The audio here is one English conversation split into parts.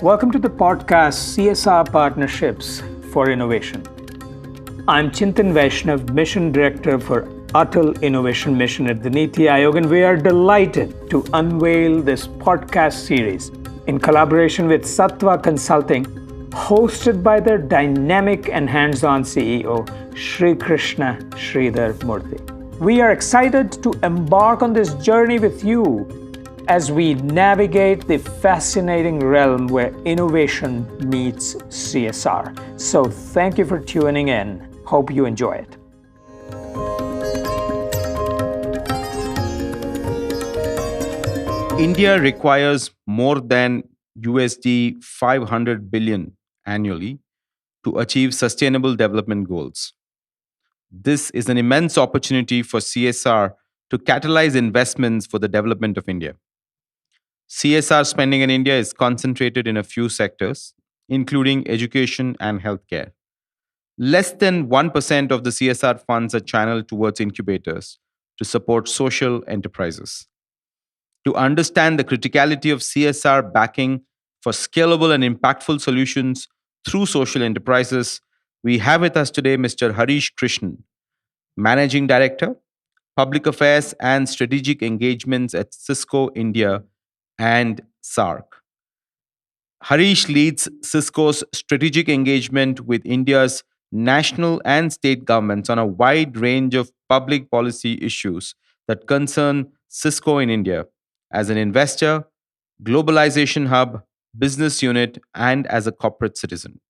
Welcome to the podcast CSR Partnerships for Innovation. I'm Chintan Vaishnav, Mission Director for Atal Innovation Mission at the Niti Aayog, and we are delighted to unveil this podcast series in collaboration with Sattva Consulting, hosted by their dynamic and hands-on CEO, Shri Krishna Sridhar Murthy. We are excited to embark on this journey with you as we navigate the fascinating realm where innovation meets CSR. So thank you for tuning in. Hope you enjoy it. India requires more than USD 500 billion annually to achieve sustainable development goals. This is an immense opportunity for CSR to catalyze investments for the development of India. CSR spending in India is concentrated in a few sectors, including education and healthcare. Less than 1% of the CSR funds are channeled towards incubators to support social enterprises. To understand the criticality of CSR backing for scalable and impactful solutions through social enterprises, we have with us today Mr. Harish Krishnan, Managing Director, Public Affairs and Strategic Engagements at Cisco India and SAARC. Harish leads Cisco's strategic engagement with India's national and state governments on a wide range of public policy issues that concern Cisco in India as an investor, globalization hub, business unit, and as a corporate citizen.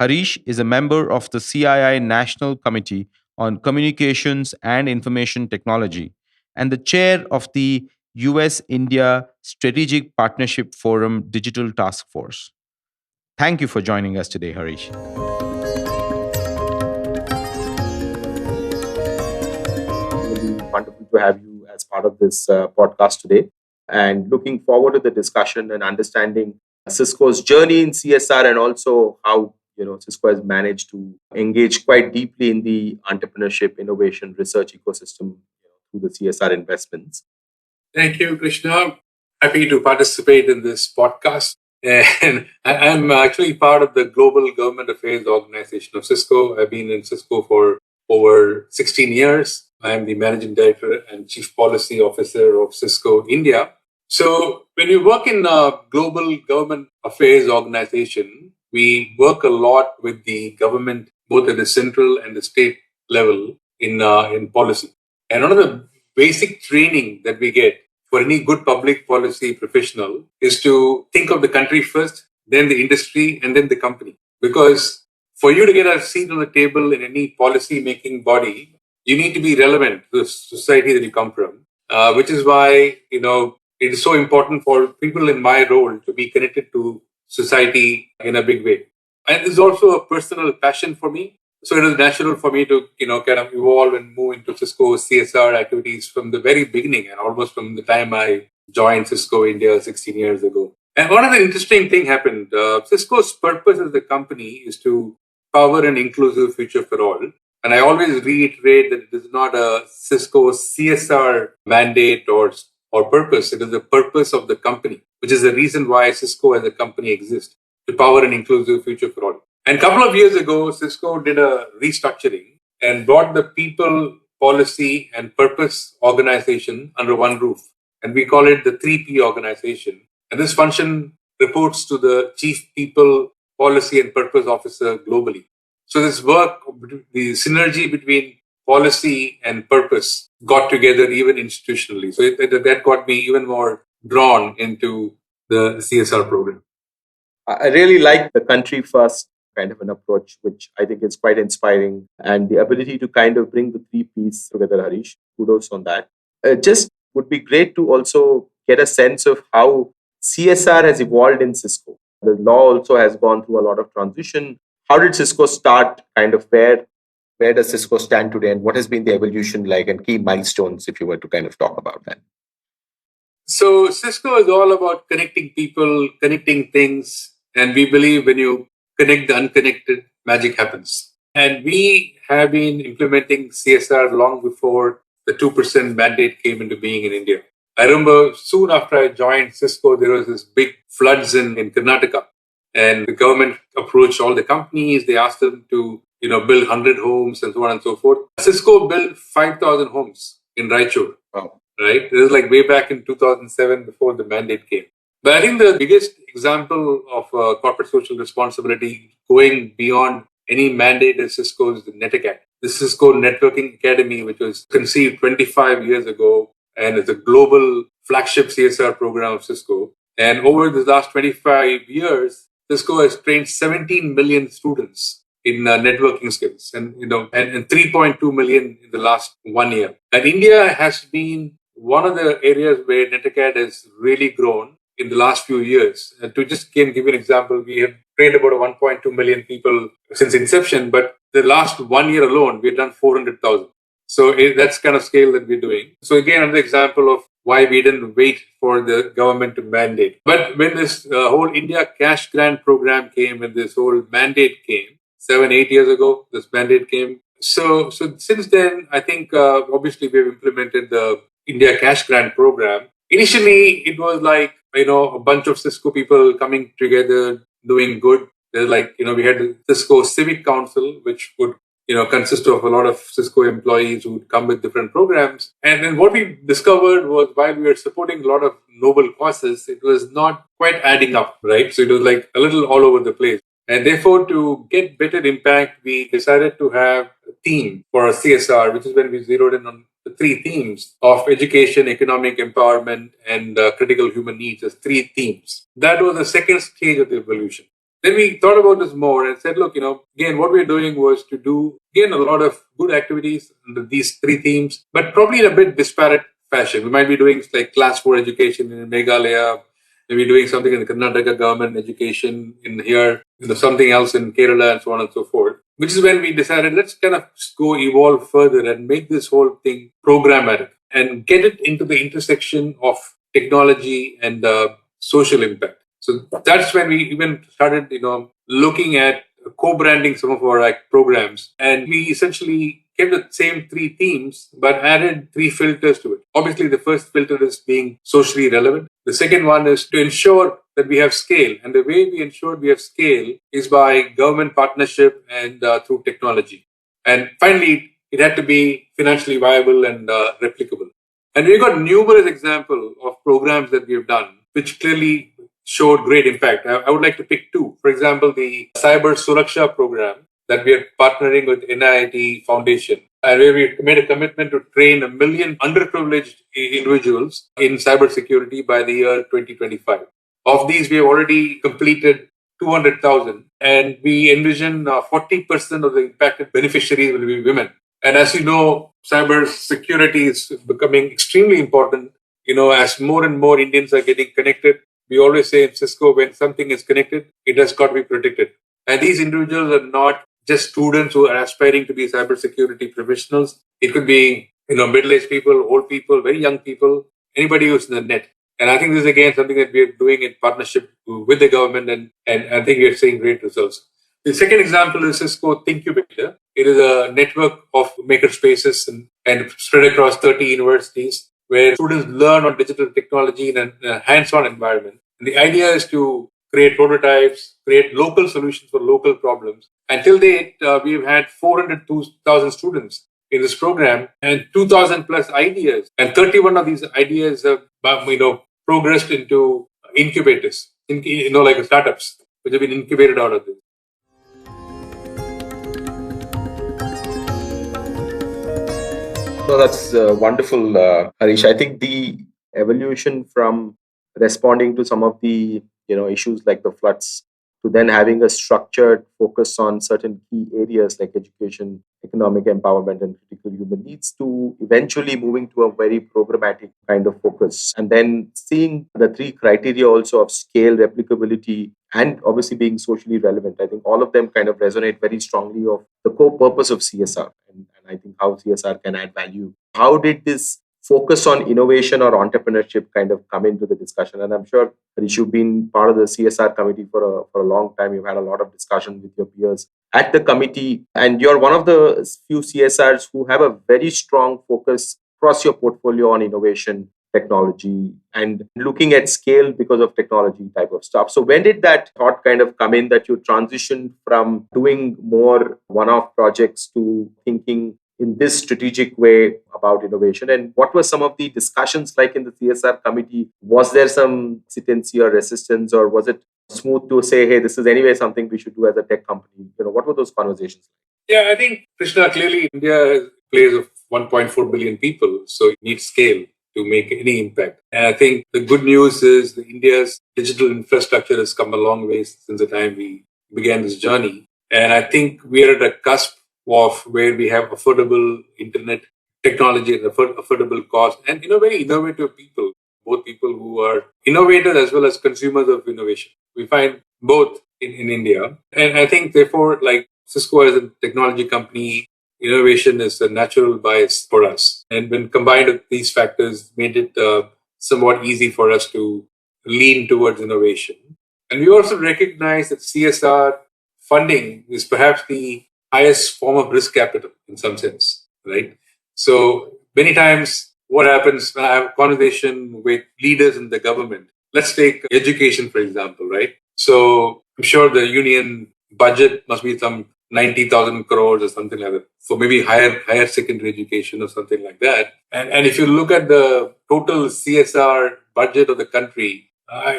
Harish is a member of the CII National Committee on Communications and Information Technology and the chair of the US India Strategic Partnership Forum Digital Task Force. Thank you for joining us today, Harish. Really wonderful to have you as part of this podcast today, and looking forward to the discussion and understanding Cisco's journey in CSR and also how Cisco has managed to engage quite deeply in the entrepreneurship, innovation, research ecosystem through the CSR investments. Thank you, Krishna. Happy to participate in this podcast. And I'm actually part of the Global Government Affairs Organization of Cisco. I've been in Cisco for over 16 years. I'm the Managing Director and Chief Policy Officer of Cisco India. So when you work in a Global Government Affairs Organization, we work a lot with the government, both at the central and the state level in policy. And one of the basic training that we get for any good public policy professional is to think of the country first, then the industry, and then the company. Because for you to get a seat on the table in any policy making body, you need to be relevant to the society that you come from, which is why, it is so important for people in my role to be connected to society in a big way. And this is also a personal passion for me. So it is natural for me to, kind of evolve and move into Cisco's CSR activities from the very beginning and almost from the time I joined Cisco India 16 years ago. And one of the interesting things happened. Cisco's purpose as a company is to power an inclusive future for all. And I always reiterate that it is not a Cisco CSR mandate or purpose. It is the purpose of the company, which is the reason why Cisco as a company exists, to power an inclusive future for all. And a couple of years ago, Cisco did a restructuring and brought the people, policy, and purpose organization under one roof. And we call it the 3P organization. And this function reports to the Chief People, Policy, and Purpose Officer globally. So this work, the synergy between policy and purpose got together even institutionally. So that got me even more drawn into the CSR program. I really like the country first kind of an approach, which I think is quite inspiring, and the ability to kind of bring the three P's together, Harish. Kudos on that. Just would be great to also get a sense of how CSR has evolved in Cisco. The law also has gone through a lot of transition. How did Cisco start? Kind of where does Cisco stand today, and what has been the evolution like, and key milestones, if you were to kind of talk about that? So Cisco is all about connecting people, connecting things, and we believe when you connect the unconnected, magic happens. And we have been implementing CSR long before the 2% mandate came into being in India. I remember soon after I joined Cisco, there was this big floods in Karnataka. And the government approached all the companies. They asked them to, build 100 homes and so on and so forth. Cisco built 5,000 homes in Raichur. Wow. Right? This is like way back in 2007 before the mandate came. But I think the biggest example of corporate social responsibility going beyond any mandate at Cisco is the NetAcad. The Cisco Networking Academy, which was conceived 25 years ago, and it's a global flagship CSR program of Cisco. And over the last 25 years, Cisco has trained 17 million students in networking skills, and 3.2 million in the last 1 year. And India has been one of the areas where NetAcad has really grown in the last few years. And to just give you an example, we have trained about 1.2 million people since inception, but the last 1 year alone, we've done 400,000. So that's kind of scale that we're doing. So again, another example of why we didn't wait for the government to mandate. But when this whole India cash grant program came and this whole mandate came, 7-8 years ago, this mandate came. So since then, I think obviously we've implemented the India cash grant program. Initially, it was like, a bunch of Cisco people coming together, doing good. There's we had the Cisco Civic Council, which would consist of a lot of Cisco employees who would come with different programs. And then what we discovered was while we were supporting a lot of noble causes, it was not quite adding up, right? So it was like a little all over the place. And therefore, to get better impact, we decided to have a theme for our CSR, which is when we zeroed in on the three themes of education, economic empowerment, and critical human needs as three themes. That was the second stage of the evolution. Then we thought about this more and said, look, again, what we're doing was to do, again, a lot of good activities under these three themes, but probably in a bit disparate fashion. We might be doing like class 4 education in Meghalaya, maybe doing something in the Karnataka government education in here, something else in Kerala and so on and so forth. Which is when we decided, let's kind of go evolve further and make this whole thing programmatic and get it into the intersection of technology and social impact. So that's when we even started, looking at co-branding some of our programs. And we essentially kept the same three themes, but added three filters to it. Obviously, the first filter is being socially relevant. The second one is to ensure that we have scale. And the way we ensure we have scale is by government partnership and through technology. And finally, it had to be financially viable and replicable. And we've got numerous examples of programs that we have done, which clearly showed great impact. I would like to pick two. For example, the Cyber Suraksha program that we are partnering with NIIT Foundation, and where we made a commitment to train 1 million underprivileged individuals in cybersecurity by the year 2025. Of these, we have already completed 200,000, and we envision 40% of the impacted beneficiaries will be women. And as you know, cyber security is becoming extremely important. As more and more Indians are getting connected, we always say in Cisco, when something is connected, it has got to be protected. And these individuals are not just students who are aspiring to be cybersecurity professionals. It could be, middle-aged people, old people, very young people, anybody who's in the net. And I think this is again something that we are doing in partnership with the government, and I think we are seeing great results. The second example is Cisco Incubator. It is a network of maker spaces and spread across 30 universities, where students learn on digital technology in a hands-on environment. And the idea is to create prototypes, create local solutions for local problems. Until date, we've had 402,000 students in this program and 2,000 plus ideas. And 31 of these ideas have, progressed into incubators, like startups, which have been incubated out of this. So that's wonderful, Harish. I think the evolution from responding to some of the issues like the floods to then having a structured focus on certain key areas like education, economic empowerment, and critical human needs to eventually moving to a very programmatic kind of focus. And then seeing the three criteria also of scale, replicability, and obviously being socially relevant. I think all of them kind of resonate very strongly of the core purpose of CSR and I think how CSR can add value. How did this focus on innovation or entrepreneurship kind of come into the discussion? And I'm sure, Harish, you've been part of the CSR committee for a long time. You've had a lot of discussion with your peers at the committee, and you're one of the few CSRs who have a very strong focus across your portfolio on innovation technology and looking at scale because of technology type of stuff. So when did that thought kind of come in that you transitioned from doing more one-off projects to thinking in this strategic way about innovation? And what were some of the discussions like in the CSR committee? Was there some hesitancy or resistance, or was it smooth to say, hey, this is anyway something we should do as a tech company? What were those conversations? Yeah, I think, Krishna, clearly India plays of 1.4 billion people, so it needs scale to make any impact. And I think the good news is that India's digital infrastructure has come a long way since the time we began this journey. And I think we are at a cusp of where we have affordable internet technology at affordable cost and very innovative people, both people who are innovators as well as consumers of innovation. We find both in India. And I think, therefore, like Cisco as a technology company, innovation is a natural bias for us. And when combined with these factors, made it somewhat easy for us to lean towards innovation. And we also recognize that CSR funding is perhaps the highest form of risk capital in some sense, right? So many times what happens when I have a conversation with leaders in the government, let's take education, for example, right? So I'm sure the union budget must be some 90,000 crores or something like that for maybe higher secondary education or something like that. And if you look at the total CSR budget of the country,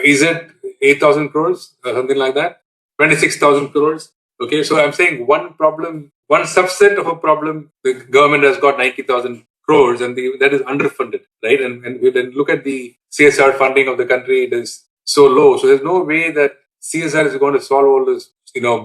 is it 8,000 crores or something like that? 26,000 crores. Okay, so I'm saying one subset of a problem, the government has got 90,000 crores and that is underfunded, right? And we then look at the CSR funding of the country, it is so low. So there's no way that CSR is going to solve all these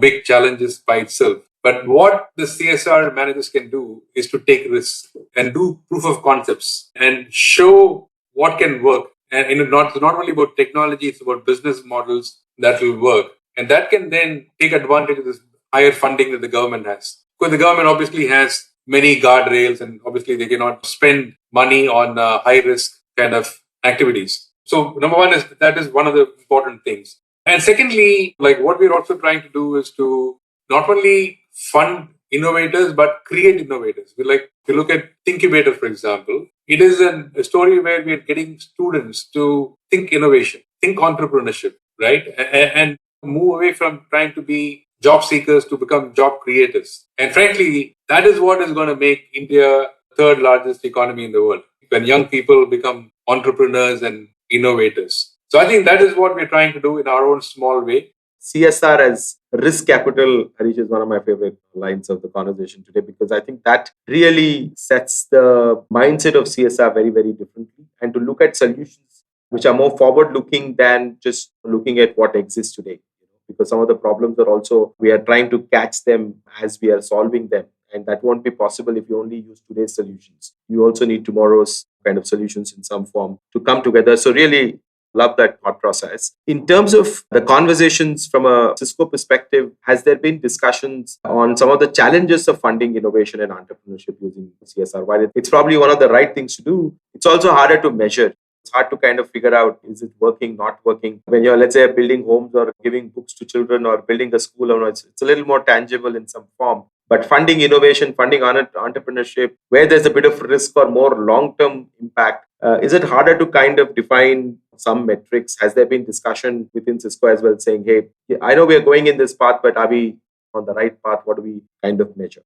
big challenges by itself. But what the CSR managers can do is to take risks and do proof of concepts and show what can work. And it's not only about technology, it's about business models that will work. And that can then take advantage of this higher funding that the government has. Because the government obviously has many guardrails and obviously they cannot spend money on high risk kind of activities. So number one is that is one of the important things. And secondly, like what we're also trying to do is to not only fund innovators, but create innovators. We look at incubators, for example. It is a story where we're getting students to think innovation, think entrepreneurship, right? And move away from trying to be job seekers to become job creators. And frankly, that is what is going to make India the third largest economy in the world, when young people become entrepreneurs and innovators. So I think that is what we're trying to do in our own small way. CSR as risk capital, Harish, is one of my favorite lines of the conversation today, because I think that really sets the mindset of CSR very, very differently, and to look at solutions which are more forward looking than just looking at what exists today. Because some of the problems are also, we are trying to catch them as we are solving them. And that won't be possible if you only use today's solutions. You also need tomorrow's kind of solutions in some form to come together. So really love that thought process. In terms of the conversations from a Cisco perspective, has there been discussions on some of the challenges of funding innovation and entrepreneurship using CSR? While it's probably one of the right things to do, it's also harder to measure. It's hard to kind of figure out, is it working, not working? When you're, let's say, building homes or giving books to children or building a school, it's a little more tangible in some form. But funding innovation, funding entrepreneurship, where there's a bit of risk or more long-term impact, is it harder to kind of define some metrics? Has there been discussion within Cisco as well saying, hey, I know we are going in this path, but are we on the right path? What do we kind of measure?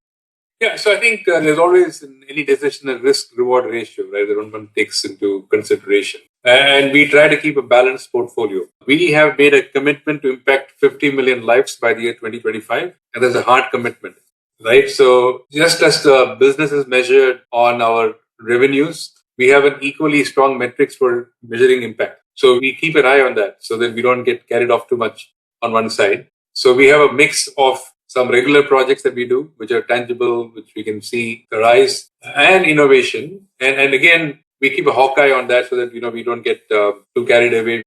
Yeah, so I think there's always in any decision a risk-reward ratio, right, that one takes into consideration. And we try to keep a balanced portfolio. We have made a commitment to impact 50 million lives by the year 2025, and there's a hard commitment, right? So just as the business is measured on our revenues, we have an equally strong metrics for measuring impact. So we keep an eye on that so that we don't get carried off too much on one side. So we have a mix of some regular projects that we do, which are tangible, which we can see the rise, and innovation. And again, we keep a hawk eye on that so that, we don't get too carried away.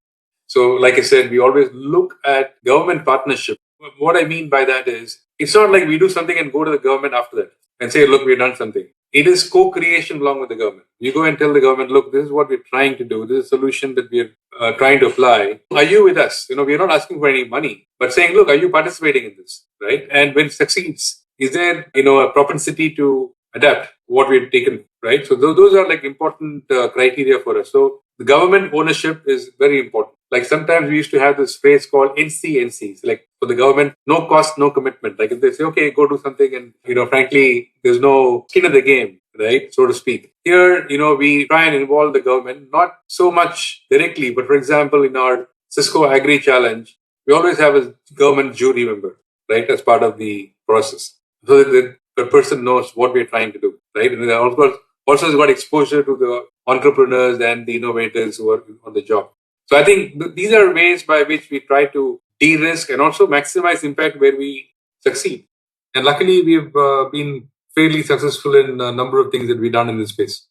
So like I said, we always look at government partnership. What I mean by that is, it's not like we do something and go to the government after that and say, look, we've done something. It is co-creation along with the government. You go and tell the government, look, this is what we're trying to do. This is a solution that we're trying to apply. Are you with us? We're not asking for any money, but saying, look, are you participating in this, right? And when it succeeds, is there, a propensity to adapt? what we've taken, right? So those are like important criteria for us. So the government ownership is very important. Like sometimes we used to have this phrase called NCNCs, like for the government, no cost, no commitment. Like if they say, okay, go do something, and frankly, there's no skin in the game, right, so to speak. Here, we try and involve the government, not so much directly, but for example, in our Cisco Agri Challenge, we always have a government jury member, right, as part of the process, so that the person knows what we're trying to do, right? And also has got exposure to the entrepreneurs and the innovators who are on the job. So I think these are ways by which we try to de-risk and also maximize impact where we succeed. And luckily, we've been fairly successful in a number of things that we've done in this space.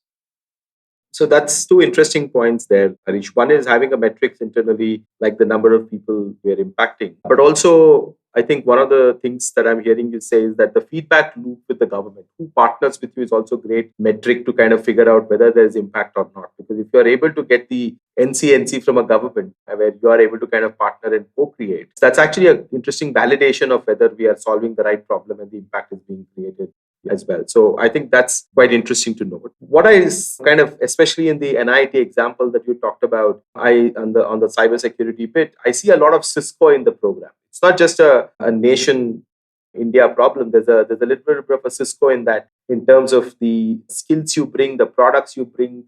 So that's two interesting points there, Harish. One is having a metrics internally, like the number of people we're impacting. But also, I think one of the things that I'm hearing you say is that the feedback loop with the government, who partners with you, is also a great metric to kind of figure out whether there's impact or not. Because if you're able to get the NCNC from a government where you are able to kind of partner and co-create, that's actually an interesting validation of whether we are solving the right problem and the impact is being created as well. So I think that's quite interesting to note. What I kind of, especially in the NIT example that you talked about, on the cybersecurity bit, I see a lot of Cisco in the program. It's not just a nation India problem. There's a little bit of a Cisco in that, in terms of the skills you bring, the products you bring,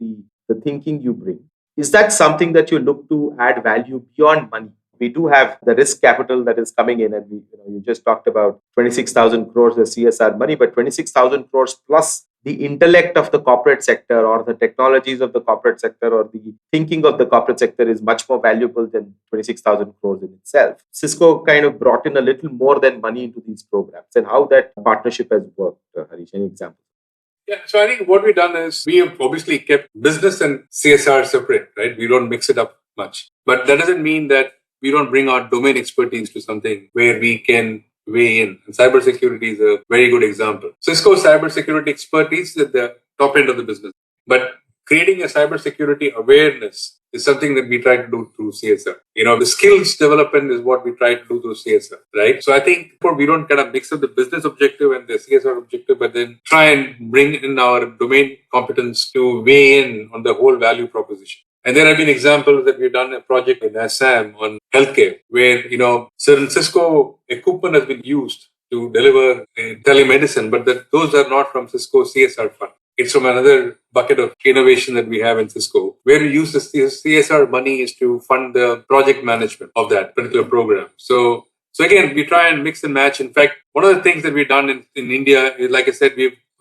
the thinking you bring. Is that something that you look to add value beyond money? We do have the risk capital that is coming in, and you just talked about 26,000 crores as CSR money, but 26,000 crores plus the intellect of the corporate sector, or the technologies of the corporate sector, or the thinking of the corporate sector is much more valuable than 26,000 crores in itself. Cisco kind of brought in a little more than money into these programs, and how that partnership has worked. Harish, any example? Yeah, so I think what we've done is we have obviously kept business and CSR separate, right? We don't mix it up much. But that doesn't mean that we don't bring our domain expertise to something where we can weigh in. And cybersecurity is a very good example. Cisco's cybersecurity expertise is at the top end of the business. But creating a cybersecurity awareness is something that we try to do through CSR. The skills development is what we try to do through CSR, right? So I think we don't kind of mix up the business objective and the CSR objective, but then try and bring in our domain competence to weigh in on the whole value proposition. And there have been examples that we've done a project in Assam on healthcare, where, certain Cisco equipment has been used to deliver telemedicine, but those are not from Cisco CSR fund. It's from another bucket of innovation that we have in Cisco, where we use the CSR money is to fund the project management of that particular program. So again, we try and mix and match. In fact, one of the things that we've done in India is, like I said,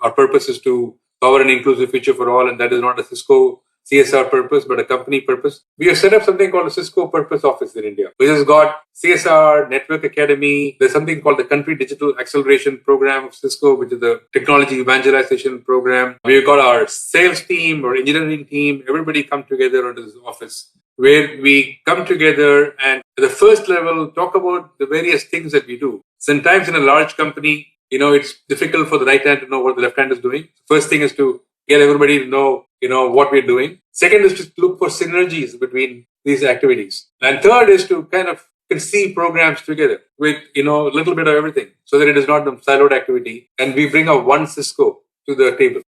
our purpose is to power an inclusive future for all, and that is not a Cisco CSR purpose, but a company purpose. We have set up something called a Cisco Purpose Office in India, which has got CSR, Network Academy. There's something called the Country Digital Acceleration Program of Cisco, which is the technology evangelization program. We've got our sales team or engineering team. Everybody come together under this office, where we come together and at the first level talk about the various things that we do. Sometimes in a large company, it's difficult for the right hand to know what the left hand is doing. First thing is to get everybody to know, what we're doing. Second is to look for synergies between these activities. And third is to kind of conceive programs together with, a little bit of everything, so that it is not a siloed activity. And we bring a one Cisco to the table.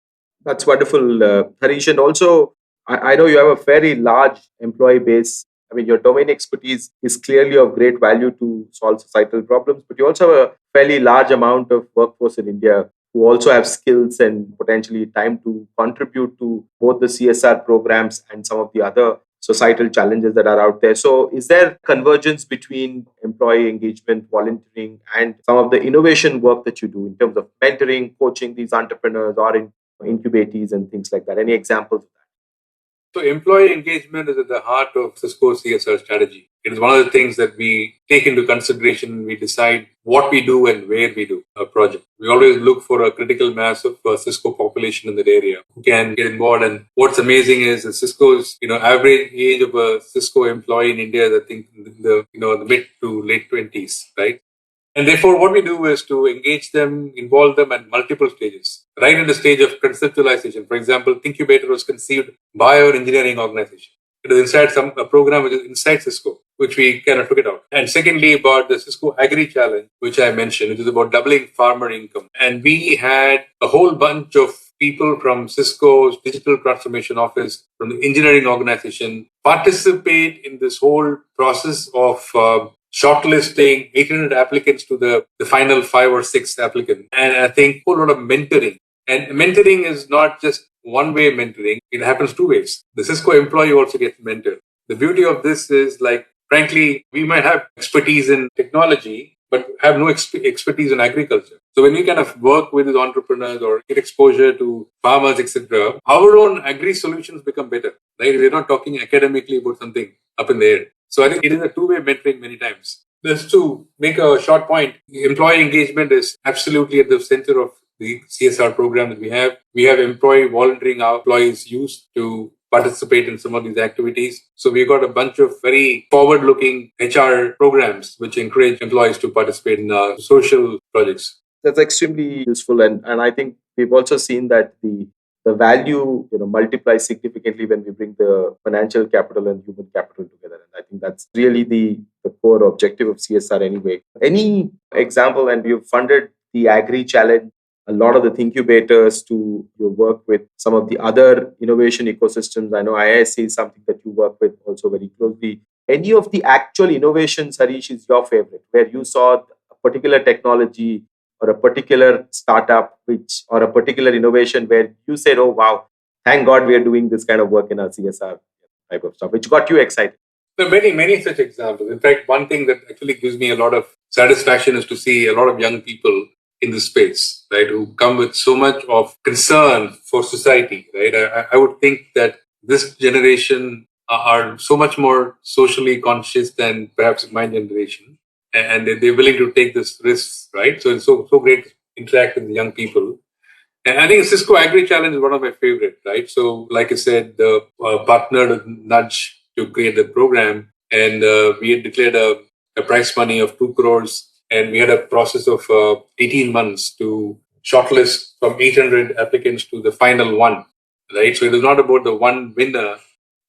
That's wonderful, Harish. And also, I know you have a very large employee base. I mean, your domain expertise is clearly of great value to solve societal problems, but you also have a fairly large amount of workforce in India who also have skills and potentially time to contribute to both the CSR programs and some of the other societal challenges that are out there. So is there convergence between employee engagement, volunteering, and some of the innovation work that you do in terms of mentoring, coaching these entrepreneurs, or in incubators and things like that? Any examples of that? So employee engagement is at the heart of Cisco's CSR strategy. It is one of the things that we take into consideration when we decide what we do and where we do a project. We always look for a critical mass of Cisco population in that area who can get involved. And what's amazing is that Cisco's, average age of a Cisco employee in India is, I think, in the mid to late 20s, right? And therefore, what we do is to engage them, involve them at multiple stages, right in the stage of conceptualization. For example, Incubator was conceived by our engineering organization. It is inside a program which is inside Cisco, which we kind of took it out. And secondly, about the Cisco Agri Challenge, which I mentioned, which is about doubling farmer income. And we had a whole bunch of people from Cisco's digital transformation office, from the engineering organization, participate in this whole process of shortlisting 800 applicants to the final 5 or 6 applicants. And I think a whole lot of mentoring. And mentoring is not just one-way mentoring. It happens 2 ways. The Cisco employee also gets mentored. The beauty of this is, like, frankly, we might have expertise in technology, but have no expertise in agriculture. So when we kind of work with these entrepreneurs or get exposure to farmers, etc., our own agri solutions become better, right? We're not talking academically about something up in the air. So I think it is a two-way mentoring many times. Just to make a short point, employee engagement is absolutely at the center of the CSR program that we have. We have employee volunteering our employees use to participate in some of these activities. So we've got a bunch of very forward-looking HR programs which encourage employees to participate in social projects. That's extremely useful, and I think we've also seen that the value multiplies significantly when we bring the financial capital and human capital together. And I think that's really the core objective of CSR anyway. Any example, and we've funded the Agri Challenge, a lot of the incubators, to your work with some of the other innovation ecosystems. I know IISc is something that you work with also very closely. Any of the actual innovations, Harish, is your favorite, where you saw a particular technology or a particular startup or a particular innovation where you said, oh, wow, thank God we are doing this kind of work in our CSR type of stuff, which got you excited? There are many, many such examples. In fact, one thing that actually gives me a lot of satisfaction is to see a lot of young people in this space, right, who come with so much of concern for society, right? I would think that this generation are so much more socially conscious than perhaps my generation, and they're willing to take this risk, right? So it's so great to interact with the young people. And I think Cisco Agri Challenge is one of my favorite, right? So, like I said, the partnered nudge to create the program, and we had declared a prize money of 2 crores, and we had a process of 18 months to shortlist from 800 applicants to the final one, right? So it was not about the one winner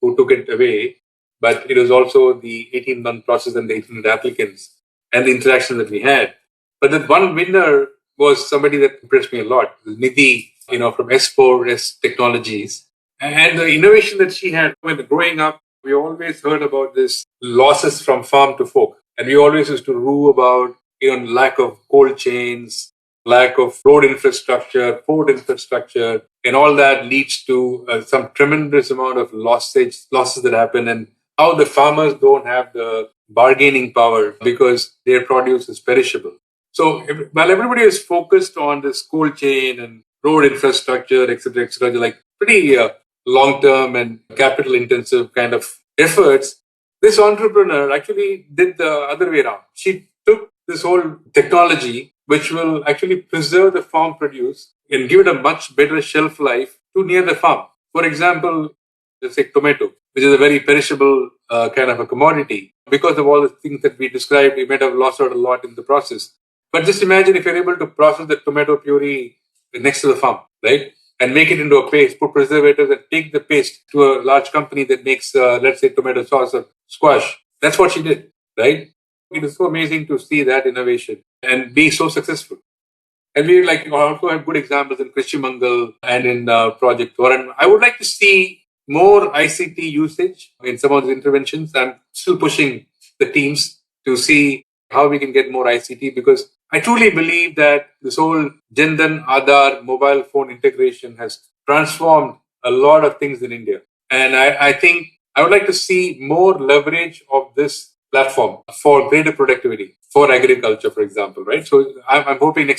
who took it away, but it was also the 18-month process and the 800 applicants and the interaction that we had. But that one winner was somebody that impressed me a lot, Nidhi, from S4 Technologies. And the innovation that she had when growing up, we always heard about this losses from farm to fork. And we always used to rue about lack of cold chains, lack of road infrastructure, port infrastructure, and all that leads to some tremendous amount of losses that happen, and how the farmers don't have the bargaining power because their produce is perishable. So while everybody is focused on this cold chain and road infrastructure, etc., like pretty long-term and capital-intensive kind of efforts, this entrepreneur actually did the other way around. She took this whole technology, which will actually preserve the farm produce and give it a much better shelf life to near the farm. For example, let's say tomato, which is a very perishable kind of a commodity. Because of all the things that we described, we might have lost out a lot in the process. But just imagine if you're able to process the tomato puree next to the farm, right? And make it into a paste, put preservatives, and take the paste to a large company that makes, let's say, tomato sauce or squash. That's what she did, right? It is so amazing to see that innovation and be so successful. And we also have good examples in Krishi Mangal and in Project Varan. I would like to see more ICT usage in some of the interventions. I'm still pushing the teams to see how we can get more ICT, because I truly believe that this whole Jan Dhan Aadhaar mobile phone integration has transformed a lot of things in India. And I think I would like to see more leverage of this platform for greater productivity for agriculture, for example, right? So I'm hoping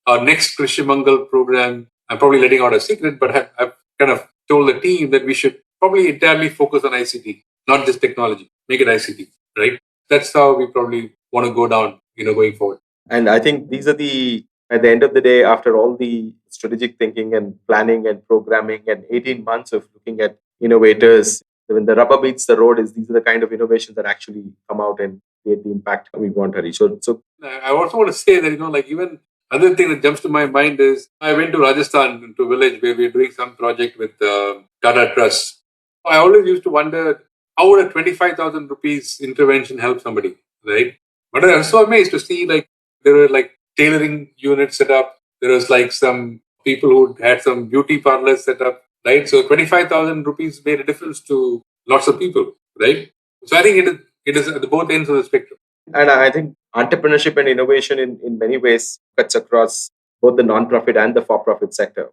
our next Krishi Mangal program, I'm probably letting out a secret, but I've kind of told the team that we should probably entirely focus on ICT, not just technology, make it ICT, right? That's how we probably want to go down, going forward. And I think these are at the end of the day, after all the strategic thinking and planning and programming and 18 months of looking at innovators, when the rubber meets the road, these are the kind of innovations that actually come out and create the impact we want, Harish. So I also want to say that, even other thing that jumps to my mind is I went to Rajasthan, to a village where we were doing some project with Tata Trust. I always used to wonder, how would a 25,000 rupees intervention help somebody, right? But I was so amazed to see, there were tailoring units set up. There was some people who had some beauty parlors set up, right? So 25,000 rupees made a difference to lots of people, right? So I think it is at the both ends of the spectrum. And I think entrepreneurship and innovation in many ways cuts across both the non-profit and the for-profit sector.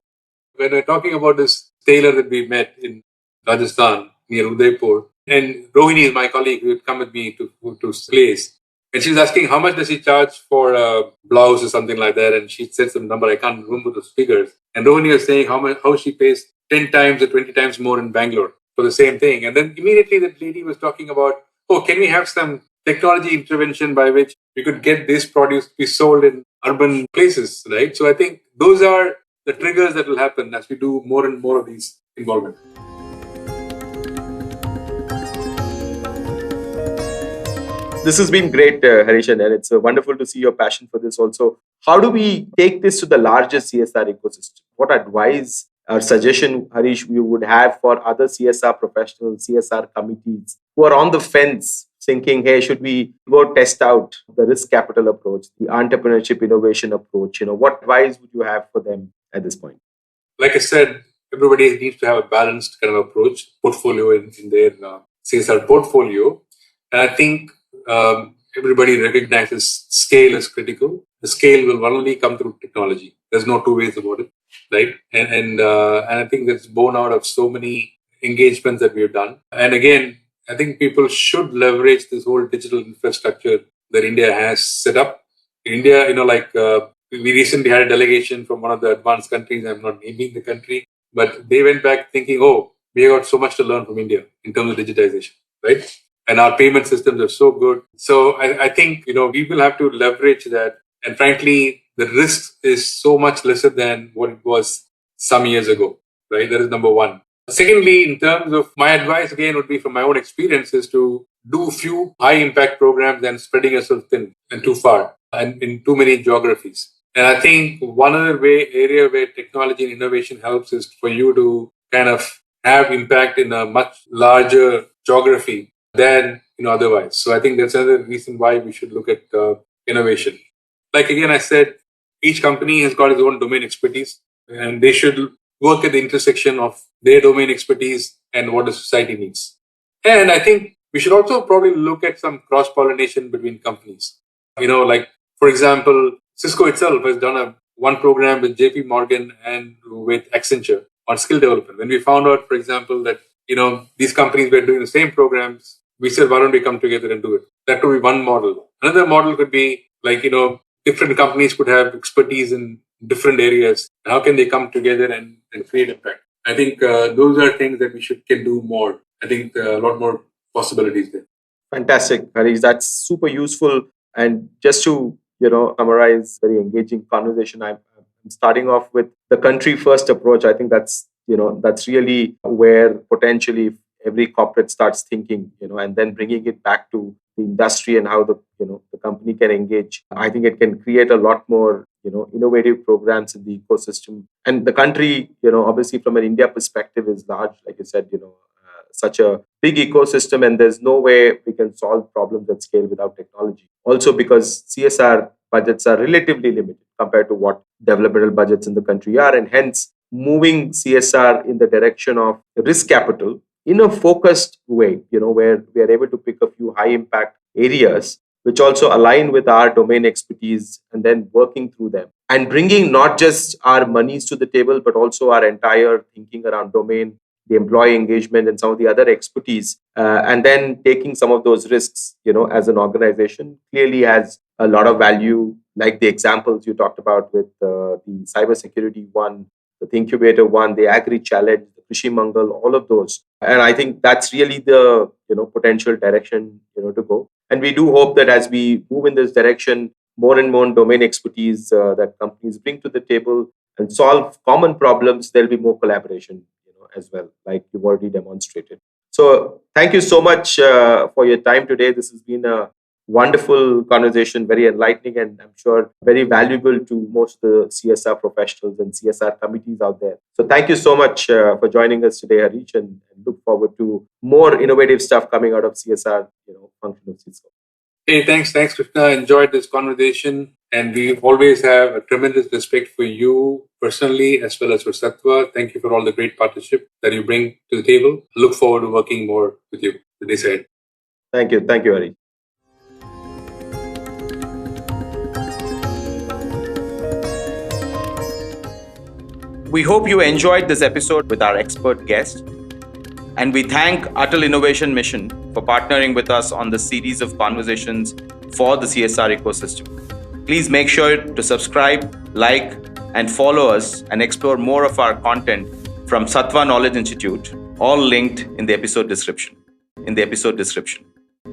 When we're talking about this tailor that we met in Rajasthan near Udaipur, and Rohini is my colleague who had come with me to place, and she was asking how much does she charge for a blouse or something like that, and she said some number, I can't remember those figures. And Rohini was saying how she pays 10 times or 20 times more in Bangalore for the same thing. And then immediately that lady was talking about, oh, can we have some technology intervention by which we could get this produce to be sold in urban places, right? So I think those are the triggers that will happen as we do more and more of these involvement. This has been great, Harish, and it's wonderful to see your passion for this also. How do we take this to the larger CSR ecosystem? What advice or suggestion, Harish, you would have for other CSR professionals, CSR committees who are on the fence thinking, hey, should we go test out the risk capital approach, the entrepreneurship innovation approach? What advice would you have for them at this point? Like I said, everybody needs to have a balanced kind of approach, portfolio in their CSR portfolio. And I think everybody recognizes scale is critical. The scale will only come through technology. There's no two ways about it, right? And I think that's born out of so many engagements that we have done. And again, I think people should leverage this whole digital infrastructure that India has set up. India, we recently had a delegation from one of the advanced countries. I'm not naming the country, but they went back thinking, oh, we got so much to learn from India in terms of digitization, right? And our payment systems are so good. So I think, we will have to leverage that. And frankly, the risk is so much lesser than what it was some years ago, right? That is number one. Secondly, in terms of my advice, again, would be from my own experiences to do few high impact programs than spreading yourself thin and too far and in too many geographies. And I think one other area where technology and innovation helps is for you to kind of have impact in a much larger geography than otherwise. So I think that's another reason why we should look at innovation. Like again, I said, each company has got its own domain expertise, and they should work at the intersection of their domain expertise and what the society needs. And I think we should also probably look at some cross-pollination between companies. Like, for example, Cisco itself has done one program with JP Morgan and with Accenture on skill development. When we found out, for example, that these companies were doing the same programs, we said, why don't we come together and do it? That could be one model. Another model could be like, different companies could have expertise in different areas. How can they come together and create impact? I think those are things that we can do more. I think a lot more possibilities there. Fantastic, Harish. That's super useful. And just to, summarize very engaging conversation, I'm starting off with the country first approach. I think that's really where potentially every corporate starts thinking, and then bringing it back to the industry and how the company can engage. I think it can create a lot more, innovative programs in the ecosystem. And the country, obviously from an India perspective is large, like you said, such a big ecosystem, and there's no way we can solve problems at scale without technology. Also because CSR budgets are relatively limited compared to what developmental budgets in the country are, and hence moving CSR in the direction of risk capital in a focused way, where we are able to pick a few high impact areas which also align with our domain expertise, and then working through them and bringing not just our monies to the table, but also our entire thinking around domain, the employee engagement, and some of the other expertise, and then taking some of those risks, as an organization clearly has a lot of value, like the examples you talked about with the cybersecurity one, the incubator one, the agri challenge, the Krishi Mangal, all of those. And I think that's really the potential direction to go. And we do hope that as we move in this direction, more and more domain expertise that companies bring to the table and solve common problems, there'll be more collaboration as well, like you've already demonstrated. So thank you so much for your time today. This has been a wonderful conversation, very enlightening, and I'm sure very valuable to most of the CSR professionals and CSR committees out there. So thank you so much for joining us today, Harish, and look forward to more innovative stuff coming out of CSR function of Cisco. Hey, thanks, Krishna. Enjoyed this conversation. And we always have a tremendous respect for you personally as well as for Sattva. Thank you for all the great partnership that you bring to the table. I look forward to working more with you the days ahead. Thank you. Thank you, Harish. We hope you enjoyed this episode with our expert guest. And we thank Atal Innovation Mission for partnering with us on this series of conversations for the CSR ecosystem. Please make sure to subscribe, like, and follow us and explore more of our content from Sattva Knowledge Institute, all linked in the episode description.